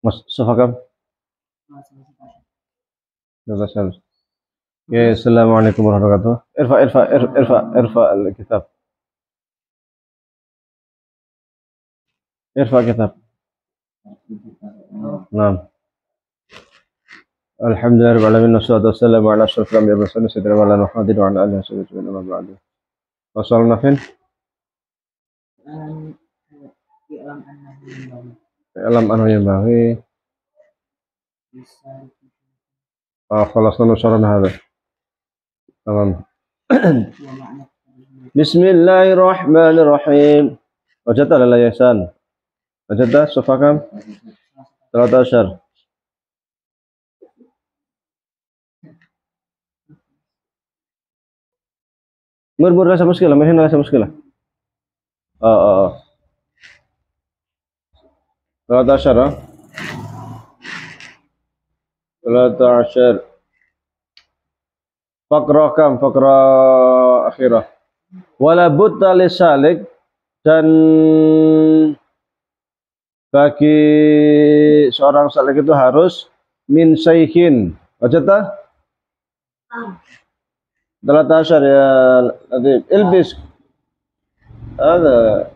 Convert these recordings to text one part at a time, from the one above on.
Mas Sofakam. Ya, assalamualaikum warahmatullahi wabarakatuh. Irfa al-kitab. Irfa kitab. Naam. Alhamdulillah rabbil alamin wassalatu wassalamu ala asyrofil anbiya'i wal mursalin sayyidina wa nabiyina Muhammadin wa ala alihi wa sahbihi wa man ba'du. Wasalna fin? Alam anhu yanbaghi. Khalasna nusarana hadha. Tamam. Bismillahirrahmanirrahim. Wajadta lala yasan. Wajadta sofakam? 13. Mur rasa muskilah, mahin rasa muskilah. 13. 13. Faqra kam? Faqra akhirah. Wala budda lisalik, dan bagi seorang salik itu harus min syaihin. Wajadta? 13 ya Latif. Ilbis. Ada.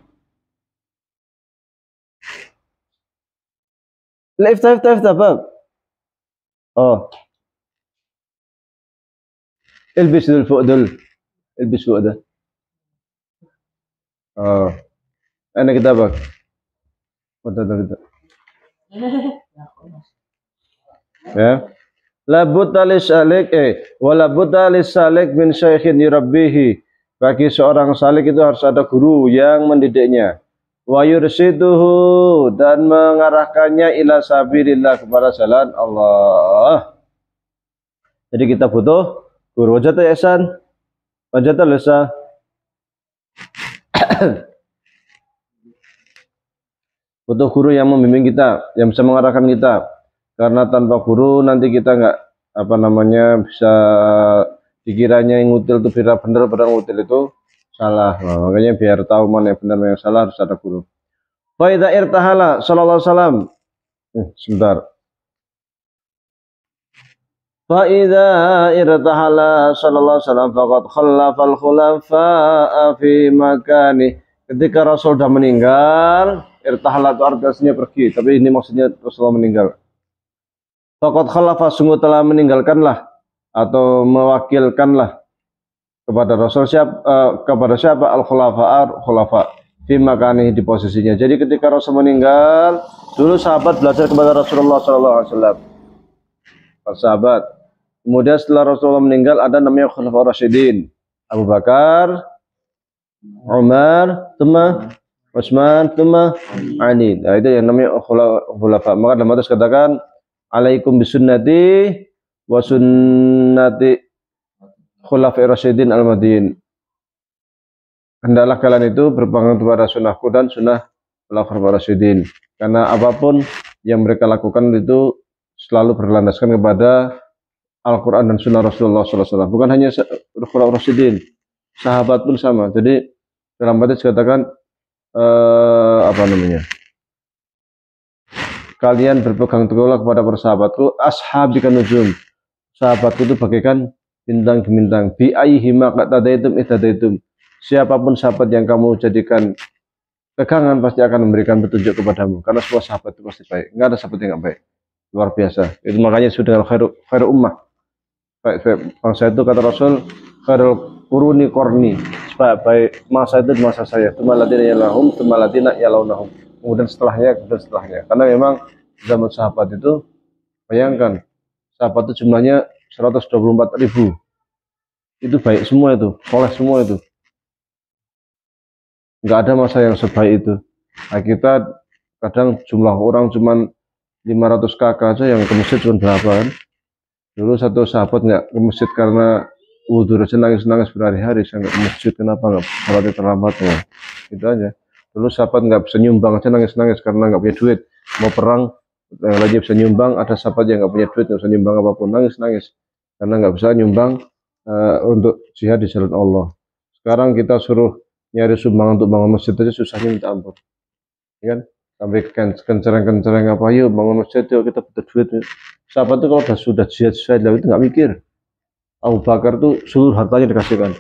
لا افتح باب. البس دول فوق دول. البس فوق ده. أنا كتابك. ده. Ya. La budda lisalik wala budda lisalik min syaikhin yurabbihi. Bagi seorang salik itu harus ada guru yang mendidiknya. Wa yursiduhu, dan mengarahkannya ila sabilillah, kepada jalan Allah. Jadi kita butuh guru. Wajata ya Ihsan? Wajata lesa? Butuh guru yang membimbing kita, yang bisa mengarahkan kita. Karena tanpa guru nanti kita nggak bisa dikiranya yang ngutil itu benar, padahal ngutil itu salah. Nah, makanya biar tahu mana yang benar mana yang salah harus ada guru. Fa idza irtahala sallallahu alaihi wasallam. Sebentar. Fa idza irtahala sallallahu alaihi wasallam faqad khallafal khulafa'a fi makani. Ketika Rasul sudah meninggal, irtahala itu artinya pergi, tapi ini maksudnya Rasulullah meninggal. Faqad khallafa, sungguh telah meninggalkanlah atau mewakilkanlah kepada Rasul kepada siapa? Al-khulafa fi makanihi, di posisinya. Jadi ketika Rasul meninggal, dulu sahabat belajar kepada Rasulullah sallallahu alaihi wasallam. Sahabat. Kemudian setelah Rasulullah meninggal ada namanya Khulafaur Rasyidin. Abu Bakar, Umar, Utsman, Ali. Nah, itu yang namanya khulafa. Maka dalam hadis katakan, alaikum bisunnati wa sunnati khulafair rasyidin al-madin. Hendaklah kalian itu berpegang kepada sunnahku dan sunnah khulafair rasyidin. Karena apapun yang mereka lakukan itu selalu berlandaskan kepada Al-Quran dan sunnah Rasulullah SAW. Bukan hanya khulafair rasyidin, sahabat pun sama. Jadi dalam hadis dikatakan kalian berpegang teguhlah kepada para sahabatku, ashabikan nujum. Sahabatku itu bagaikan bintang-bintang. Bi ayyihima qatadaitum. Siapapun sahabat yang kamu jadikan pegangan pasti akan memberikan petunjuk kepadamu. Karena semua sahabat itu pasti baik. Enggak ada sahabat yang enggak baik. Luar biasa. Itu makanya sudah dengan khairu ummah. Bangsa itu kata Rasul, khairul quruni qarni. Baik masa itu masa saya. Tumaladina yalahum, tumaladina yalaunahum. Kemudian setelahnya. Karena memang zaman sahabat itu, bayangkan, sahabat itu jumlahnya 124.000. Itu baik semua itu, soleh semua itu. Nggak ada masa yang sebaik itu. Nah, kita kadang jumlah orang cuma 500 kakak aja yang ke masjid cuma berapa kan. Dulu satu sahabat nggak ke masjid karena wudhu aja nangis-nangis berhari-hari. Saya nggak ke masjid, kenapa nggak sholatnya terlambat ya. Itu aja. Dulu sahabat nggak bisa nyumbang aja nangis-nangis karena nggak punya duit. Mau perang lagi bisa nyumbang, ada sahabat yang nggak punya duit nggak bisa nyumbang apapun, nangis-nangis karena nggak bisa nyumbang untuk jihad di jalan Allah. Sekarang kita suruh nyari sumbangan untuk bangun masjid aja susahnya minta ampun, ya kan? sampai kencereng-kencereng apa, yuk bangun masjid, yuk kita butuh duit. Sahabat itu kalau sudah jihad itu nggak mikir. Abu Bakar tuh seluruh hartanya dikasihkan.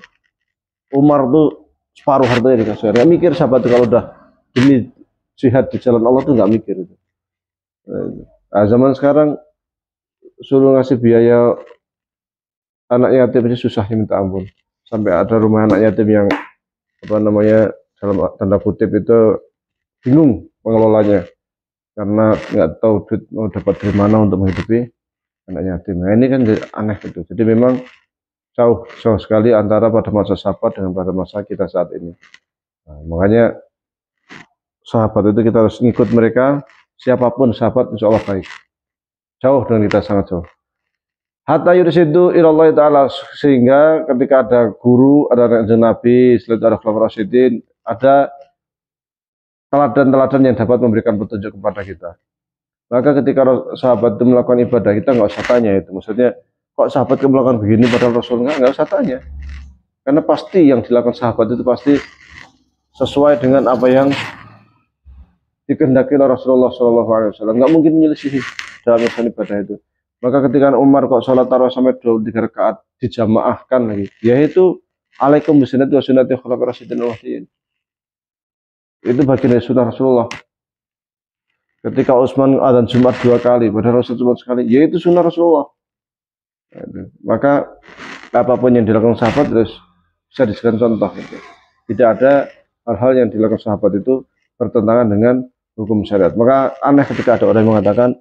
Umar tuh separuh hartanya dikasihkan. Nggak mikir sahabat itu kalau udah demi jihad di jalan Allah tuh nggak mikir itu. Nah, zaman sekarang suruh ngasih biaya anak yatim aja susahnya minta ampun. Sampai ada rumah anak yatim yang apa namanya dalam tanda kutip itu bingung pengelolanya karena nggak tahu duit mau dapat dari mana untuk menghidupi anak yatim. Nah ini kan aneh gitu. Jadi memang jauh sekali antara pada masa sahabat dengan pada masa kita saat ini. Nah, makanya sahabat itu kita harus ngikut mereka, siapapun sahabat insya Allah baik. Jauh dengan kita, sangat jauh. Hatta yursidu ilallah ta'ala, sehingga ketika ada guru, ada Nabi, setelah ada khulafaur rasyidin, ada teladan-teladan yang dapat memberikan petunjuk kepada kita. Maka ketika sahabat itu melakukan ibadah, kita nggak usah tanya itu. Maksudnya, kok sahabat itu melakukan begini padahal Rasul nggak usah tanya. Karena pasti yang dilakukan sahabat itu pasti sesuai dengan apa yang dikehendaki oleh Rasulullah SAW. Nggak mungkin menyelisihi dalam urusan ibadah itu. Maka ketika Umar kok sholat tarawih sampai 23 rakaat dijamaahkan lagi, yaitu alaikum bisunati wa sunnati khulafaur rasyidin al-mahdiyyin. Itu bagian dari sunnah Rasulullah. Ketika Utsman adzan Jumat 2 kali, padahal Rasul cuma sekali, yaitu sunnah Rasulullah. Maka apapun yang dilakukan sahabat terus bisa dijadikan contoh. Gitu. Tidak ada hal-hal yang dilakukan sahabat itu bertentangan dengan hukum syariat. Maka aneh ketika ada orang yang mengatakan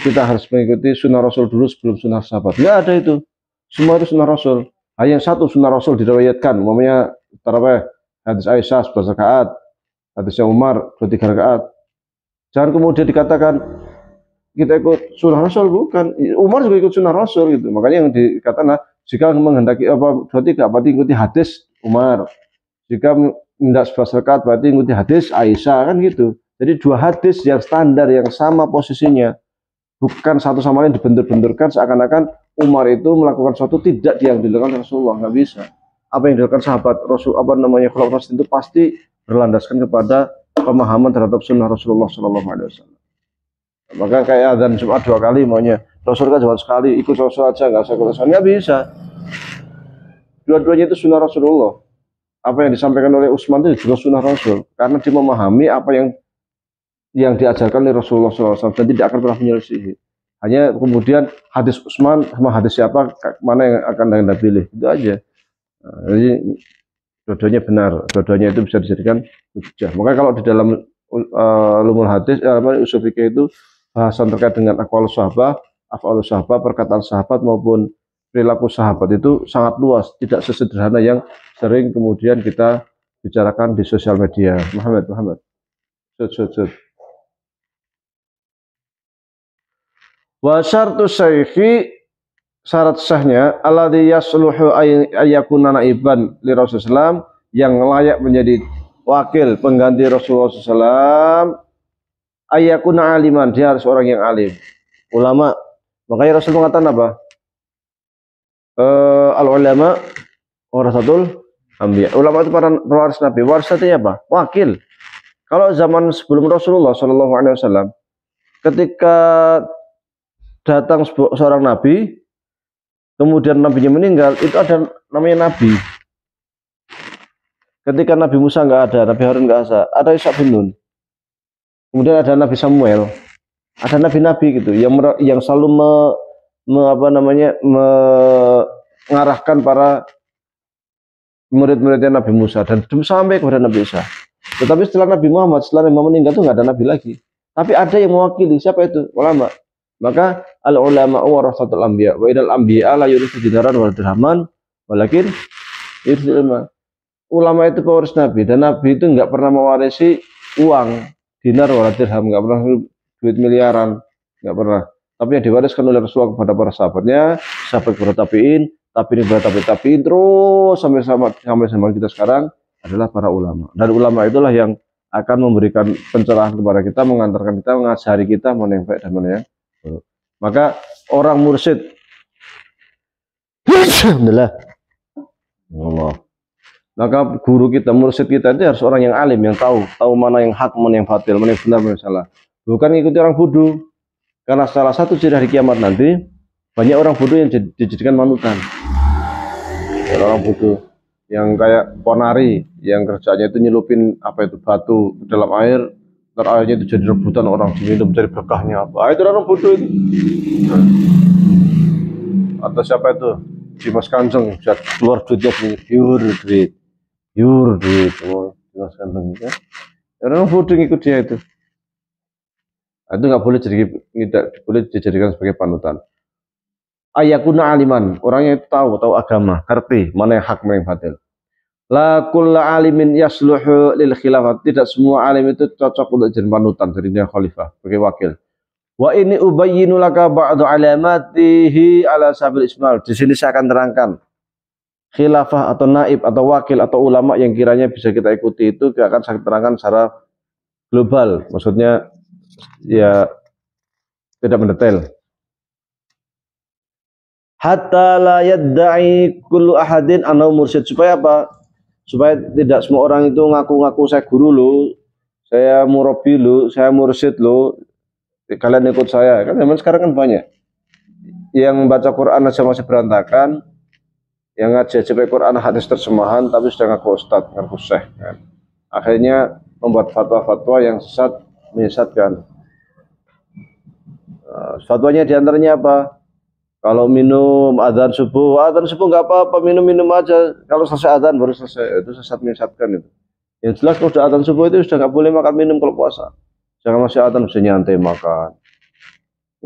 kita harus mengikuti sunnah Rasul dulu sebelum sunnah sahabat. Nggak ada itu. Semua itu sunnah Rasul. Hanya satu sunnah Rasul diriwayatkan, umpamanya tarawih hadis Aisyah 11 rakaat, hadisnya Umar 23 rakaat. Jangan kemudian dikatakan kita ikut sunnah Rasul, bukan. Umar juga ikut sunnah Rasul gitu. Makanya yang dikatakan jika menghendaki apa berarti nggak berarti ikuti hadis Umar. Jika tidak 11 rakaat berarti ikuti hadis Aisyah, kan gitu. Jadi dua hadis yang standar yang sama posisinya, bukan satu sama lain dibentur-benturkan seakan-akan Umar itu melakukan sesuatu tidak yang dilakukan Rasulullah, nggak bisa. Apa yang dilakukan sahabat Rasul apa namanya khulafaur rasyidin itu pasti berlandaskan kepada pemahaman terhadap sunnah Rasulullah SAW. Maka kayak adzan Jumat 2 kali maunya Rasul kan Jumat sekali, ikut Rasul aja, nggak usah ikut Rasul, nggak bisa. Dua-duanya itu sunnah Rasulullah. Apa yang disampaikan oleh Utsman itu juga sunnah Rasul, karena dia memahami apa yang diajarkan oleh Rasulullah SAW dan tidak akan pernah menyelisihi. Hanya kemudian hadis Utsman sama hadis siapa mana yang akan Anda pilih, itu aja. Nah, jadi dua-duanya benar, dua-duanya itu bisa dijadikan hujjah. Maka kalau di dalam ulumul hadis, usul fikih itu bahasan terkait dengan aqwalus sahabah, af'alus sahabah, perkataan sahabat maupun perilaku sahabat itu sangat luas, tidak sesederhana yang sering kemudian kita bicarakan di sosial media. Muhammad. Sud. Wa syartu syaikhi, syarat sahnya alladzi yasluhu ayyakuna naiban li Rasulullah, yang layak menjadi wakil pengganti Rasulullah SAW, ayyakuna aliman, dia harus orang yang alim, ulama. Makanya Rasul mengatakan apa? Al-ulama warasatul anbiya. Ulama itu para pewaris Nabi. Waris artinya apa? Wakil. Kalau zaman sebelum Rasulullah SAW, ketika datang seorang nabi, kemudian nabinya meninggal, itu ada namanya nabi. Ketika Nabi Musa nggak ada, Nabi Harun nggak ada Ishaq bin Nun. Kemudian ada Nabi Samuel, ada nabi-nabi gitu yang selalu mengarahkan para murid-muridnya Nabi Musa dan sampai kepada Nabi Isa. Tetapi setelah Nabi Muhammad, setelah Nabi Muhammad meninggal itu nggak ada nabi lagi. Tapi ada yang mewakili, siapa itu? Ulama. Maka al-ulama warasatul anbiya wa idal anbiya la yurisu dinaran wa dirhaman walakin yurisu ilma. Ulama itu pewaris Nabi, dan Nabi itu nggak pernah mewarisi uang dinar wala dirham, nggak pernah duit miliaran, nggak pernah. Tapi yang diwariskan oleh Rasulullah kepada para sahabatnya, sahabat kepada tabiin kepada tabiin terus sampai zaman kita sekarang adalah para ulama. Dan ulama itulah yang akan memberikan pencerahan kepada kita, mengantarkan kita, mengajari kita mana yang baik dan mana yang buruk. Maka orang mursyid, alhamdulillah, Allah. Maka guru kita, mursyid kita itu harus orang yang alim, yang tahu mana yang hak, mana yang batil, mana yang benar, mana yang salah. Bukan ngikuti orang bodoh. Karena salah satu ciri hari kiamat nanti banyak orang bodoh yang dijadikan manutan. Orang bodoh yang kayak ponari, yang kerjanya itu nyelupin apa itu batu ke dalam air, ntar airnya itu jadi rebutan orang, diminum mencari berkahnya apa. Itu orang bodoh itu. Atau siapa itu? Dimas Kanjeng, keluar duitnya pure duit. Oh, Dimas Kanjeng ya. Orang bodoh ngikut dia itu. Itu nggak boleh tidak boleh dijadikan sebagai panutan. Ayakuna aliman, orangnya itu tahu agama, ngerti mana yang hak, mana yang batil. La kullu alimin yasluhu lil khilafah. Tidak semua alim itu cocok untuk jadi panutan, jadi khalifah, sebagai wakil. Wa ini ubayyinu laka ba'du alamatihi ala sabil ismal. Di sini saya akan terangkan khilafah atau naib atau wakil atau ulama yang kiranya bisa kita ikuti itu akan saya terangkan secara global. Maksudnya ya tidak mendetail. Hatta la yadda'i kullu ahadin anau mursyid. Supaya apa? Supaya tidak semua orang itu ngaku-ngaku saya guru lo, saya murabi lo, saya mursyid lo. Kalian ikut saya. Kan zaman sekarang kan banyak yang membaca Quran aja masih berantakan, yang ngaji Quran hadis terjemahan tapi sudah ngaku ustaz, ngaku syekh kan. Akhirnya membuat fatwa-fatwa yang sesat, menyesatkan. Fatwanya diantaranya apa? Kalau minum adzan subuh nggak apa-apa, minum aja. Kalau selesai adzan baru selesai, itu sesat, menyesatkan itu. Yang jelas kalau sudah adzan subuh itu sudah nggak boleh makan minum kalau puasa. Jangan masih adzan bisa nyantai makan,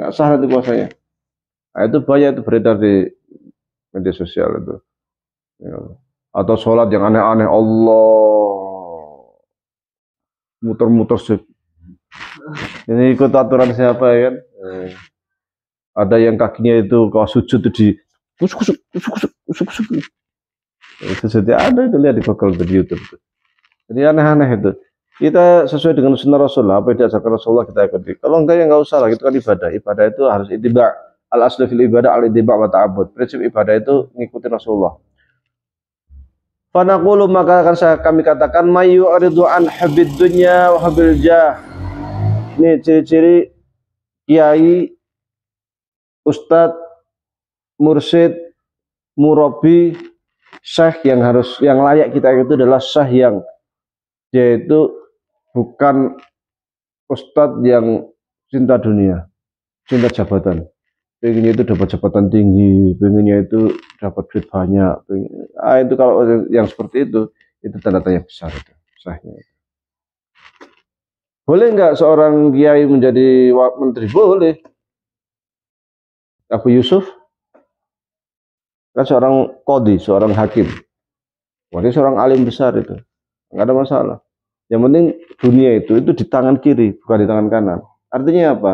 nggak sah nanti puasanya. Nah, itu banyak itu beredar di media sosial itu. Ya. Atau sholat yang aneh-aneh, Allah muter-muter sih. Ini ikut aturan siapa ya kan? Ada yang kakinya itu kalau sujud itu di kusuk. Itu saja ada itu, lihat di Google di YouTube. Jadi aneh-aneh itu. Kita sesuai dengan sunnah Rasulullah, apa yang diajarkan Rasulullah kita ikuti. Kalau enggak ya enggak usah lah, itu kan ibadah. Ibadah itu harus ittiba. Al aslu fil ibadah al ittiba wa ta'abbud. Prinsip ibadah itu ngikutin Rasulullah. Fanaqulu, maka akan kami katakan mayu aridu an habid dunya wa habil jah. Ini ciri-ciri kiai, ustadz, mursyid, murabi, syekh yang layak kita itu adalah syekh yang dia itu bukan ustadz yang cinta dunia, cinta jabatan. Pengennya itu dapat jabatan tinggi, pengennya itu dapat duit banyak. Itu kalau yang seperti itu tanda tanya besar itu, syahnya. Boleh nggak seorang kiai menjadi menteri? Boleh. Abu Yusuf kan seorang qadhi, seorang hakim. Berarti seorang alim besar itu. Nggak ada masalah. Yang penting dunia itu di tangan kiri, bukan di tangan kanan. Artinya apa?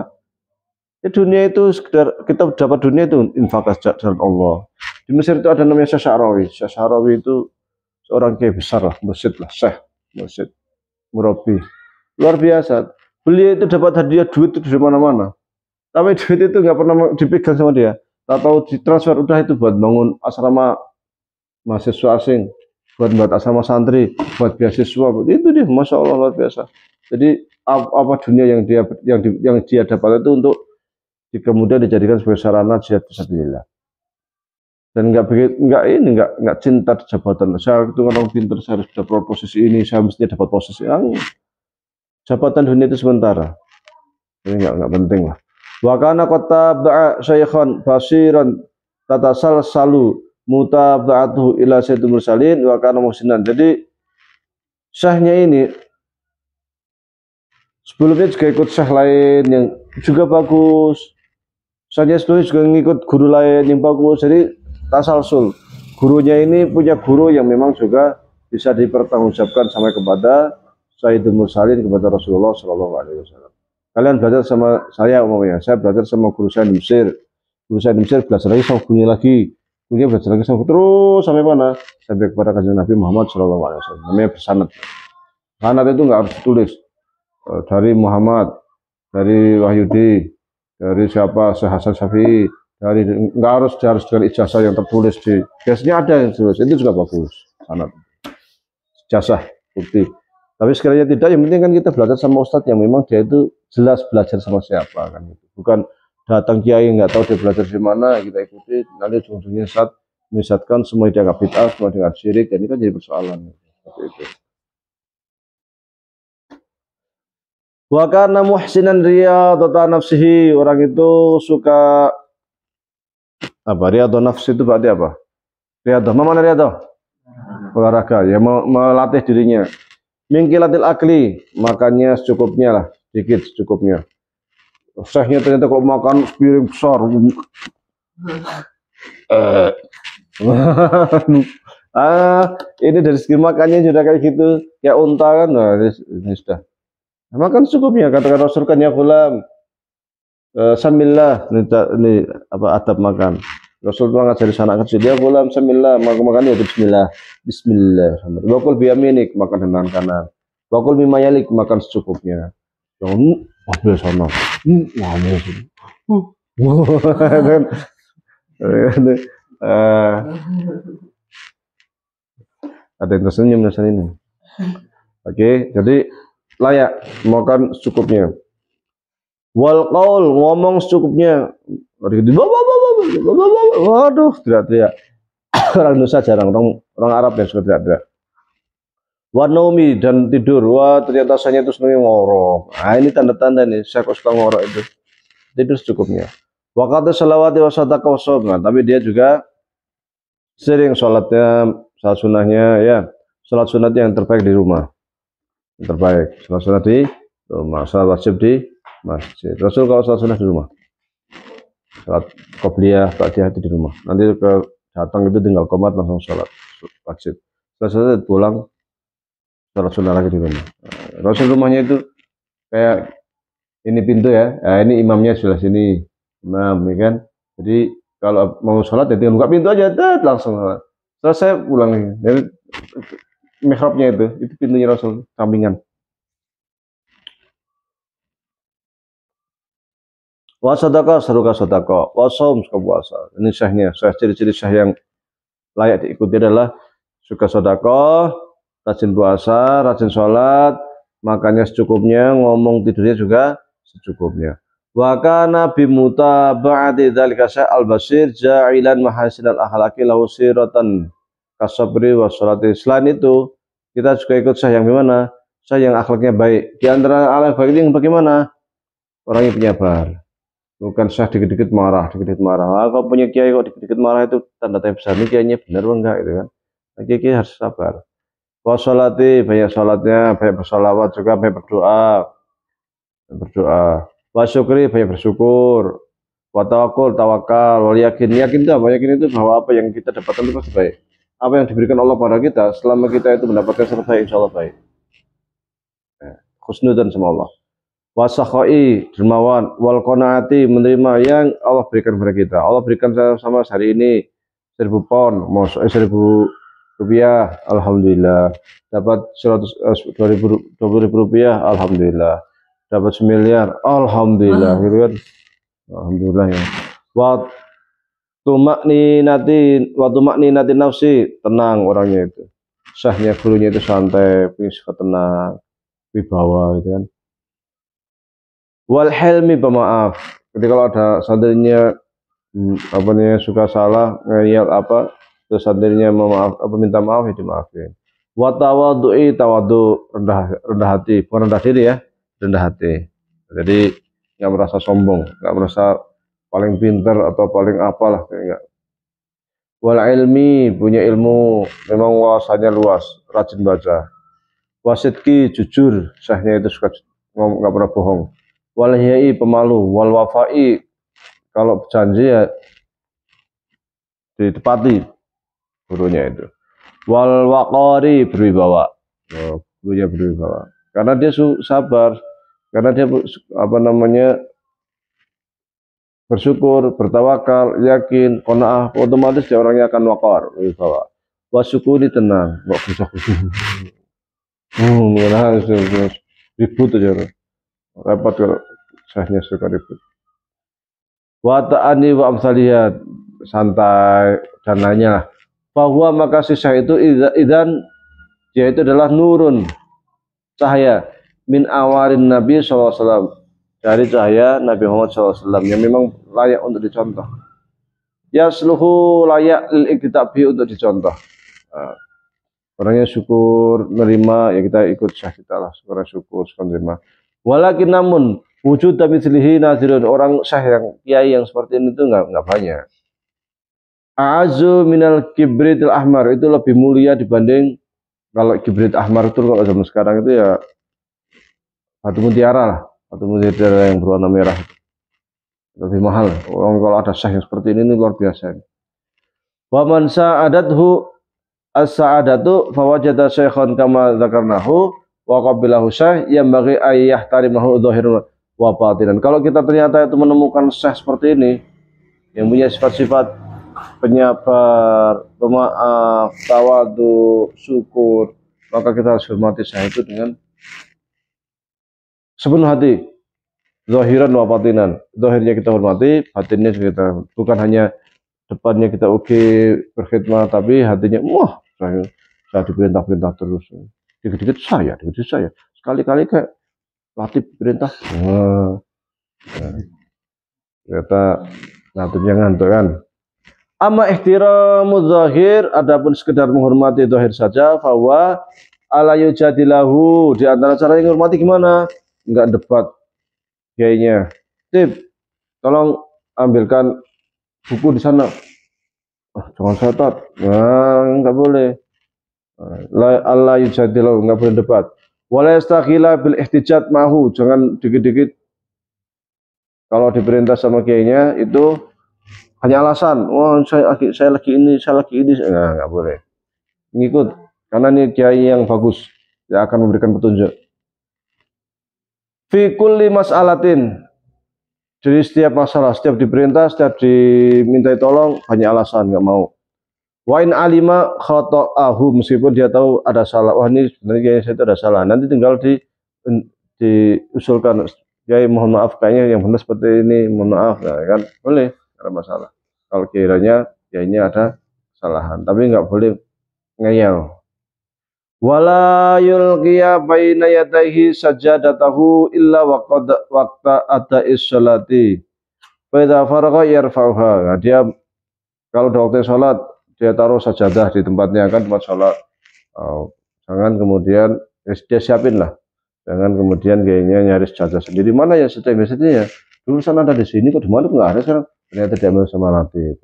Ya, dunia itu sekedar kita dapat dunia itu infak jalan Allah. Di Mesir itu ada namanya Syekh Sya'rawi. Syekh Sya'rawi itu seorang kiai besar lah, mursyid lah, syekh, mursyid, murabi. Luar biasa. Beliau itu dapat hadiah duit itu dari mana-mana. Tapi duit itu nggak pernah dipegang sama dia. Tahu ditransfer udah itu buat bangun asrama mahasiswa asing, buat asrama santri, buat beasiswa. Itu dia, masya Allah, luar biasa. Jadi apa dunia yang dia dapat itu untuk kemudian dijadikan sebagai sarana jihad fisabilillah. Dan nggak cinta jabatan. Saya itu orang pintar, saya harus dapat posisi ini, saya mestinya dapat posisi yang jabatan dunia itu sementara. Ini nggak penting lah. Wa kana qataba'a syaikhan basiran tatasalsalu mutaba'atuhu ila sayyidil mursalin wa kana muhsinan. Jadi syekhnya ini sebelumnya juga ikut syekh lain yang juga bagus. Saya sebelumnya juga ngikut guru lain yang bagus. Jadi tasalsul. Gurunya ini punya guru yang memang juga bisa dipertanggungjawabkan sampai kepada Sayyidul Mursalin, kepada Rasulullah Shallallahu Alaihi Wasallam. Kalian belajar sama saya umumnya. Saya belajar sama guru saya di Mesir. Guru saya di Mesir belajar lagi sama gurunya lagi. Gurunya belajar lagi sama terus sampai mana? Sampai kepada kanjeng Nabi Muhammad Shallallahu Alaihi Wasallam. Namanya bersanad. Sanad itu nggak harus ditulis. Dari Muhammad, dari Wahyudi, dari siapa, Syekh Hasan Syafi'i, dari nggak harus dengan ijazah yang tertulis di biasanya ada yang tertulis, itu juga bagus sanad. ijazah bukti. Tapi sekiranya tidak, yang penting kan kita belajar sama ustadz yang memang dia itu jelas belajar sama siapa kan. Bukan datang kiai nggak tahu dia belajar di mana, kita ikuti nanti ujung-ujungnya saat menyesatkan semua dianggap bid'ah, semua dianggap syirik, dan ini kan jadi persoalan seperti itu. Wa kana muhsinan riyadhata nafsihi, orang itu suka apa? Riyadhah nafsi itu berarti apa? Riyadhah, mana riyadhah? Olahraga, ya melatih dirinya. Mingkilatil akli, makannya secukupnya lah, sedikit secukupnya. Syekhnya ternyata kalau makan piring besar. Ini dari segi makannya sudah kayak gitu, kayak unta kan, nah, ini sudah. Makan secukupnya, katakan Rasul kan ya gulam, samillah, ini apa adab makan. Rasul mengajari anak kecil, ya gulam samillah, makan ya bismillah, bismillah. Wakul biyaminik, makan dengan kanan. Wakul mimayalik, makan secukupnya. Jangan ambil sana, ambil sini. Ada yang tersenyum ini. Oke, jadi layak makan secukupnya. Wal qaul, ngomong secukupnya. Waduh, teriak-teriak. Orang Indonesia jarang, orang Arab yang suka teriak-teriak. Wanomi, dan tidur. Wah, ternyata saya itu senangnya ngorok. Nah, ini tanda-tanda nih, saya kok suka ngorok itu. Tidur secukupnya. Waktu salawati wa sadaqah wa shaum. Nah, tapi dia juga sering sholatnya, salat sunahnya ya, sholat sunatnya yang terbaik di rumah. Yang terbaik, sholat sunat di rumah, sholat wajib di masjid. Rasul kalau sholat sunah di rumah, sholat qobliyah, ba'diyah itu di rumah. Nanti ke datang itu tinggal qomat langsung sholat wajib. Setelah pulang sholat sunah lagi di rumah. Rasul rumahnya itu kayak ini pintu ya, nah, ini imamnya sebelah sini, imam, ya kan. Jadi kalau mau sholat ya tinggal buka pintu aja, langsung sholat. Selesai pulang lagi. Jadi mihrabnya itu pintunya Rasul, sampingan. Wa sadaqah, seruka sadaqah, wa shaum, suka puasa. Ini syahnya, ciri-ciri syah yang layak diikuti adalah suka sedekah, rajin puasa, rajin sholat, makannya secukupnya, ngomong tidurnya juga secukupnya. Wa kana bi mutaba'ati dzalika al-basir ja'ilan mahasinal akhlaqi lahu siratan kasabri wa sholati. Selain itu, kita juga ikut syah yang gimana? Syah yang akhlaknya baik. Di antara akhlak baik ini bagaimana? Orang yang penyabar. Bukan syah dikit-dikit marah, dikit-dikit marah. Kalau punya kiai kok dikit-dikit marah itu tanda tanya besar. Ini kiainya benar apa enggak gitu kan? Kiai harus sabar. Washolati, banyak sholatnya, banyak bersolawat juga, banyak berdoa, Wasyukri, banyak bersyukur. Watawakul, tawakal. Wal yakin, yakin itu apa? Yakin itu bahwa apa yang kita dapatkan itu pasti baik. Apa yang diberikan Allah pada kita, selama kita itu mendapatkan sesuatu baik, insya Allah baik. Khusnudan sama Allah. Wasakhoi, dermawan, wal qanaati, menerima yang Allah berikan kepada kita. Allah berikan sama hari ini 1000 pon, 1000 rupiah, alhamdulillah. Dapat 20.000 rupiah, alhamdulillah. Dapat 1 miliar, alhamdulillah, gitu kan. Alhamdulillah ya. Wa tumakninati nafsi, tenang orangnya itu. Syahnya gurunya itu santai, punya tenang, wibawa gitu kan. Wal helmi, pemaaf. Ketika kalau ada santrinya apa nih suka salah ngeyel apa, terus santrinya memaaf apa minta maaf ya dimaafin. Wa tawadhu'i, tawadhu, rendah hati, bukan rendah diri ya, rendah hati. Jadi nggak merasa sombong, nggak merasa paling pintar atau paling apalah kayak. Wal ilmi, punya ilmu, memang wawasannya luas, rajin baca. Wasidki, jujur, syahnya itu suka ngomong, nggak pernah bohong. Wal hiyai, pemalu. Wal wafai, kalau janji ya ditepati gurunya itu. Wal waqari, berwibawa. Gurunya berwibawa. Karena dia sabar, karena dia apa namanya bersyukur, bertawakal, yakin, qanaah, otomatis dia orangnya akan waqar, berwibawa. Wasyukuri, tenang, enggak kusah-kusah. Ribut aja. Repot kalau syahnya suka ribut. Wa ta'ani wa amsaliyat, santai dan lainnya lah. Bahwa maka si syah itu idan Dia itu adalah nurun, cahaya min awarin Nabi SAW, dari cahaya Nabi Muhammad SAW yang memang layak untuk dicontoh. Ya seluruh layak lil iktitabi untuk dicontoh. Orangnya syukur nerima ya kita ikut syah kita lah, syukur nerima. Walakin namun wujud mitslihi nazirun, orang syah yang kiai yang seperti ini itu enggak banyak. A'azu minal kibritil ahmar, itu lebih mulia dibanding kalau kibrit ahmar itu kalau zaman sekarang itu ya batu mutiara lah, batu mutiara yang berwarna merah lebih mahal. Orang kalau ada syah yang seperti ini luar biasa. Wa man sa'adathu as-sa'adatu fawajada syaikhan kama dzakarnahu wa qabilahu syekh yang bagi ayah tarimahu dhahirun wa batinan. Kalau kita ternyata itu menemukan syekh seperti ini yang punya sifat-sifat penyabar, pemaaf, tawadu, syukur, maka kita harus hormati syekh itu dengan sepenuh hati. Zahiran wa batinan. Zahirnya kita hormati, batinnya kita bukan hanya depannya kita oke berkhidmat, tapi hatinya wah saya diperintah-perintah terus. Dikit-dikit saya. Sekali-kali kayak latih perintah. Ternyata ngaturnya ngantuk kan. Amma ihtiramu zahir, adapun sekedar menghormati zahir saja, bahwa ala yujadilahu, di antara cara yang menghormati gimana? Enggak debat kayaknya. Tip, tolong ambilkan buku di sana. Jangan catat. Nah, enggak boleh. Allah yujadilahu, enggak boleh debat. Wala yastaghila bil ihtijat mahu, jangan dikit-dikit kalau diperintah sama kiainya itu hanya alasan, wah saya lagi ini, nah, nggak boleh. Ngikut, karena ini kiai yang bagus, dia akan memberikan petunjuk. Fi kulli mas'alatin, jadi setiap masalah, setiap diperintah, setiap dimintai tolong, hanya alasan, nggak mau. Wa in alima khata'ahu, meskipun dia tahu ada salah, wah ini sebenarnya kiai saya itu ada salah, nanti tinggal diusulkan, kiai mohon maaf, kayaknya yang benar seperti ini, mohon maaf, nah, kan boleh. Ada masalah. Kalau kiranya ya ini ada kesalahan, tapi nggak boleh ngeyel. Wala yulqiya baina yadayhi sajadatahu illa waqta ada'is sholati. Fa idza faragha yarfa'uha. Nah, dia kalau udah waktu salat dia taruh sajadah di tempatnya, kan tempat salat. Jangan kemudian dia siapin lah. Jangan kemudian kayaknya nyari sajadah sendiri. Mana ya biasanya ya? Dulu sana ada di sini, kok di mana nggak ada sekarang? Ternyata diambil sama Latif.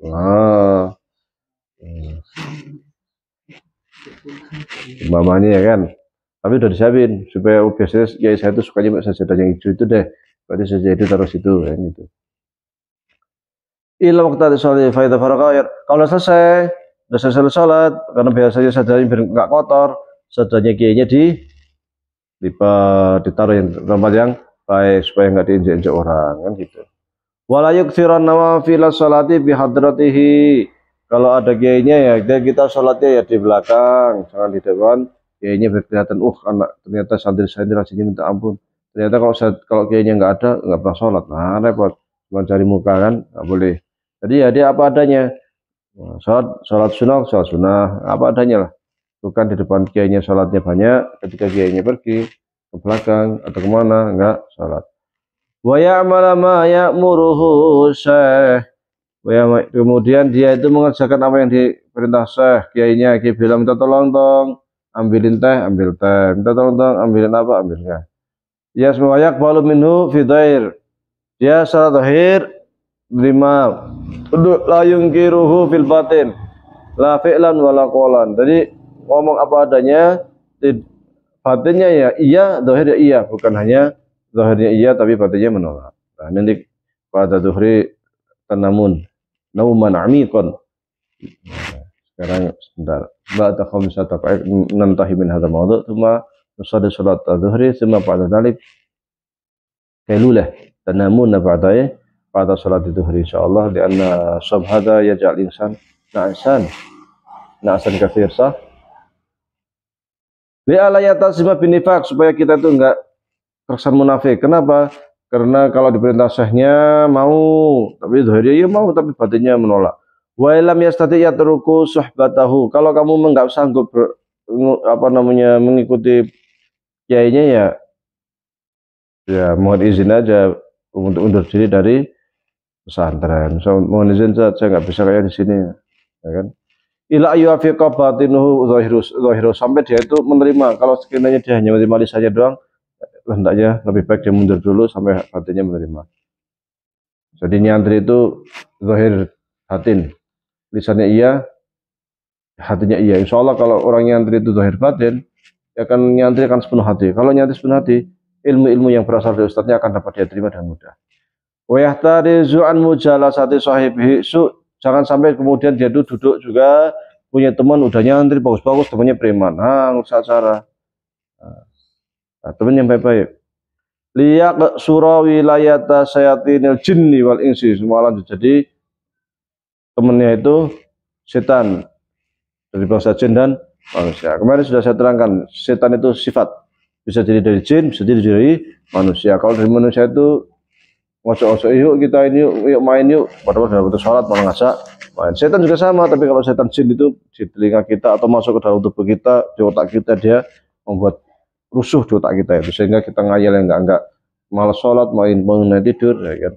Mamanya ya kan. Tapi udah disiapin supaya biasanya ya saya itu sukanya sajadah yang hijau itu deh. Berarti sajadah itu taruh situ kan gitu. Ila waktu sholat faidah faraqah. Kalau selesai, udah selesai sholat, karena biasanya sajadahnya biar nggak kotor, sajadahnya kiainya ditaruh yang tempat yang baik supaya nggak diinjak-injak orang kan gitu. Wala yuksiran nawafil sholati bihadratihi. Kalau ada kiainya ya kita sholatnya ya di belakang, jangan di depan. Kiainya berkelihatan, anak ternyata santri-santri rajinnya minta ampun. Ternyata kalau kiainya nggak ada, nggak pernah sholat. Nah repot, cuma cari muka kan, nggak boleh. Jadi ya dia apa adanya. Sholat sunnah, apa adanya lah. Bukan di depan kiainya sholatnya banyak, ketika kiainya pergi ke belakang atau kemana enggak sholat. Wa ya'mala ma ya'muruhu syekh. Kemudian dia itu mengerjakan apa yang diperintah syekh. Kiainya bilang minta tolong dong, ambilin teh, ambil teh. Minta tolong dong, ambilin apa, ambilnya. Ya semua yaqbalu minhu fi dhair. Dia secara zahir menerima la yungkiruhu fil batin. La fi'lan wala qawlan. Jadi ngomong apa adanya, batinnya ya iya, zahir ya iya, bukan hanya zahirnya iya tapi batinnya menolak. Nah, nanti pada zuhri tanamun nauman amiqan. Sekarang sebentar. Ba'da khamsata nantahi min hadzal mawdu' thumma nusalli salat zuhri thumma ba'da dzalik kailulah tanamun ba'da salat zuhri insyaallah lianna sab hadza yaj'al insan na'san katsir sah. Li alayatazima binifaq, supaya kita itu enggak terkesan munafik. Kenapa? Karena kalau diperintah syekhnya mau, tapi zahirnya ya mau, tapi batinnya menolak. Wa lam yastati yatruku suhbatahu. Kalau kamu enggak sanggup apa namanya mengikuti kiainya ya mohon izin aja untuk undur diri dari pesantren. So, mohon izin saya nggak bisa kayak di sini, ya kan? Ila yuafiqa batinuhu zahiru sampai dia itu menerima. Kalau sekiranya dia hanya menerima lisannya doang, hendaknya lebih baik dia mundur dulu sampai hatinya menerima. Jadi nyantri itu zahir batin, lisannya iya, hatinya iya. Insya Allah kalau orang nyantri itu zahir batin, ya akan nyantri akan sepenuh hati. Kalau nyantri sepenuh hati, ilmu-ilmu yang berasal dari ustadznya akan dapat dia terima dengan mudah. Wa yahtarizu an mujalasati sahibihi su, jangan sampai kemudian dia itu duduk juga punya teman udah nyantri bagus-bagus, temannya preman. Nggak cara. Nah, teman yang baik-baik. Liyak surah wilayata sayatinil jinni wal insi, semua lanjut. Jadi temannya itu setan dari bangsa jin dan manusia. Kemarin sudah saya terangkan, setan itu sifat bisa jadi dari jin, bisa jadi dari manusia. Kalau dari manusia itu ngocok-ngocok, yuk kita ini yuk main yuk, padahal sudah betul sholat malah ngasak main. Setan juga sama, tapi kalau setan jin itu di telinga kita atau masuk ke dalam tubuh kita, di otak kita, dia membuat rusuh di otak kita itu sehingga kita ngayal yang enggak malas sholat, main tidur, ya kan.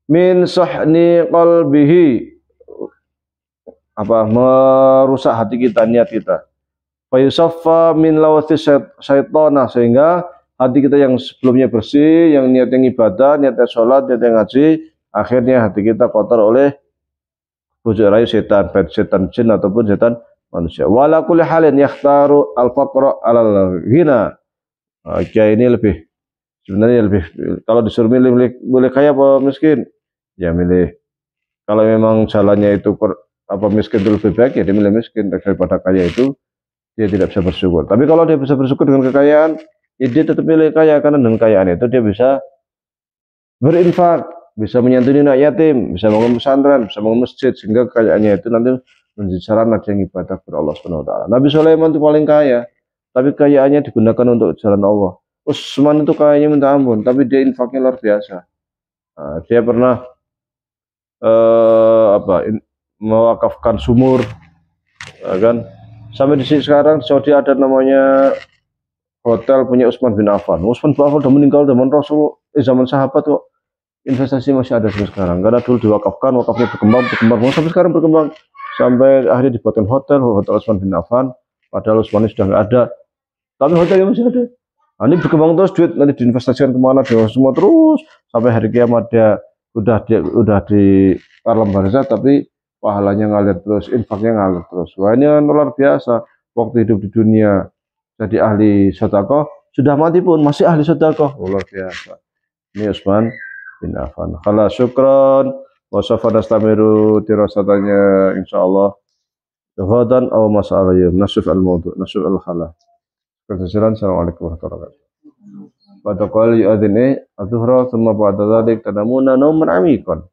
Min sahni qalbihi, apa merusak hati kita, niat kita. Fayusaffa min lawati syaitana, sehingga hati kita yang sebelumnya bersih, yang niatnya ibadah, niatnya sholat, niatnya ngaji, akhirnya hati kita kotor oleh bujuk rayu setan, baik setan jin ataupun setan manusia. Wala kulli halin yakhtaru al-faqra alal ghina. Kiai ini sebenarnya lebih, kalau disuruh milih boleh kaya apa miskin, ya milih. Kalau memang jalannya itu apa miskin itu lebih baik, ya dia milih miskin daripada kaya itu. Dia tidak bisa bersyukur. Tapi kalau dia bisa bersyukur dengan kekayaan, ya dia tetap milih kaya, karena dengan kekayaan itu dia bisa berinfak, bisa menyantuni anak yatim, bisa bangun pesantren, bisa bangun masjid, sehingga kekayaannya itu nanti menjadi sarana dia ibadah kepada Allah Subhanahu wa taala. Nabi Sulaiman itu paling kaya, tapi kekayaannya digunakan untuk jalan Allah. Utsman itu kayanya minta ampun, tapi dia infaknya luar biasa. Nah, dia pernah mewakafkan sumur, ya kan? Sampai di sini sekarang di Saudi ada namanya hotel punya Utsman bin Affan. Utsman bin Affan sudah meninggal zaman Rasul, zaman sahabat kok. Investasi masih ada sampai sekarang. Karena dulu diwakafkan, wakafnya berkembang, sampai sekarang berkembang. Sampai akhirnya dibuatkan hotel Utsman bin Affan. Padahal Utsman sudah nggak ada, tapi hotelnya masih ada. Nah, ini berkembang terus, duit nanti diinvestasikan kemana, semua terus sampai hari kiamat dia udah di alam barzah, tapi pahalanya ngalir terus, infaknya ngalir terus. Wah, ini luar biasa. Waktu hidup di dunia jadi ahli sedekah, sudah mati pun masih ahli sedekah. Luar biasa. Ini Utsman bin Affan. Khala syukran wa safa nastamiru dirasatanya insyaallah. Ghadan aw mas'ala yum nasuf al-mawdu' nasuf al-khala. Assalamualaikum warahmatullahi wabarakatuh. Pada qali yu'adzini adzuhra thumma ba'da dzalik tanamuna nauman amikan.